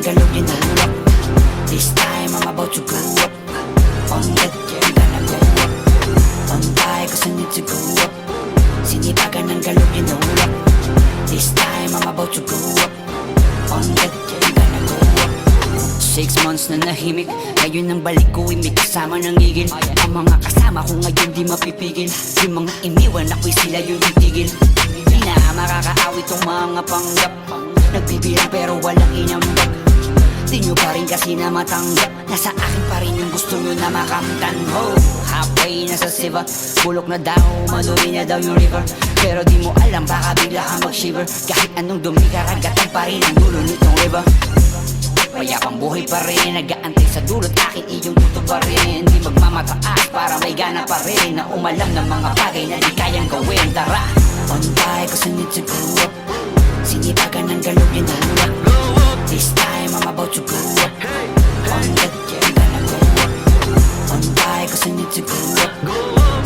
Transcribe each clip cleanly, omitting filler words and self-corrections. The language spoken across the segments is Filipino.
galugin na luwak. This time I'm about to go up. On that yeah, gonna go up. On tayo cause I need to go up. Sinipagan ng galugin na luwak. This time I'm about to go up. On that yeah, gonna go up. 6 months na nahimik, ngayon ang balik ko may kasama ng igil. Ang mga kasama ko ngayon di mapipigil. Yung mga iniwan ako'y sila yung titigil. Di na makakaawit tong mga panggap. Nagbibilang pero walang inambag. Di nyo pa rin kasi na matanggap. Nasa akin pa rin yung gusto nyo na makamtan. Ho, halfway na sa siva. Bulok na daw, madumi na daw yung river. Pero di mo alam baka bigla ka mag-shiver. Kahit anong dumi karagatan pa rin ang dulo nitong river. Mayapang buhay pa rin, nag-aantay sa dulot, akin iyong tutuparin. Di magmamataas para may gana pa rin na umalam ng mga bagay na di kayang gawin. Tara! On tayo cause I need to go up. Sinipagan ng galugin na luwak. This time I'm about to go up. On that yeah, gonna go up. On tayo cause I need to go up.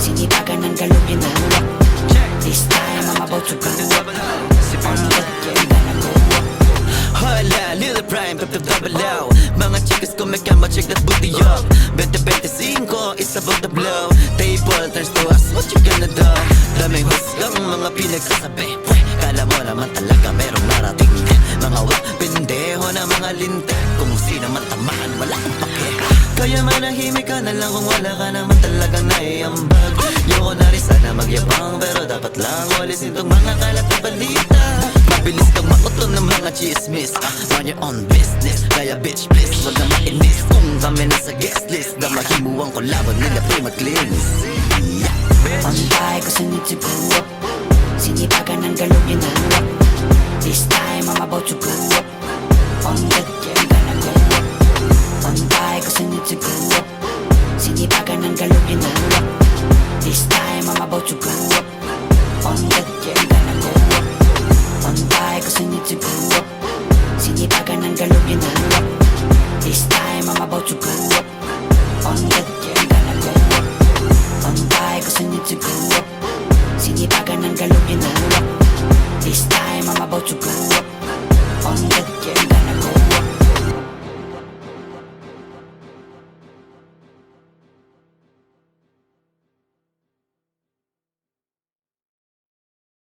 Sinipagan ng galugin na luwak. This time I'm about to go up. On that yeah, gonna go up. Hola, Lil Prime, double O. Mga chicas ko may kama-check that booty up. 2025 is about to blow. Table turns to us, what you gonna do? Daming husgang mga pinagsasabi. Kala mo naman talaga merong narating. Mga wak, pendeho na mga linte. Kung sino man tamaan, wala kang pake. Kaya manahimik ka na lang kung wala ka naman talagang naiambag. Yoko na rin sana magyabang, pero dapat lang walisin tong mga kalat na balita. Mabilis kang mauton ng mga chismis. Run your own business, kaya bitch please wag na mainis. Kung kami nasa guest list, na mahimuang ko laban nila pre mag-cleanse. On tayo cause I need to go up. Sinipagan ng galugin na luwak. This time I'm about to go up. On that yeah, gonna go up. On tayo cause I need to go up. Sinipagan ng galugin na luwak. This time I'm about to go up. On that yeah, gonna go up. On tayo cause I need to go up. Sinipagan ng galugin na luwak. This time I'm about to go up. On that yeah, gonna go up. On tayo cause I need to go up. Sinipagan ng galugin na luwak. This time I'm about to go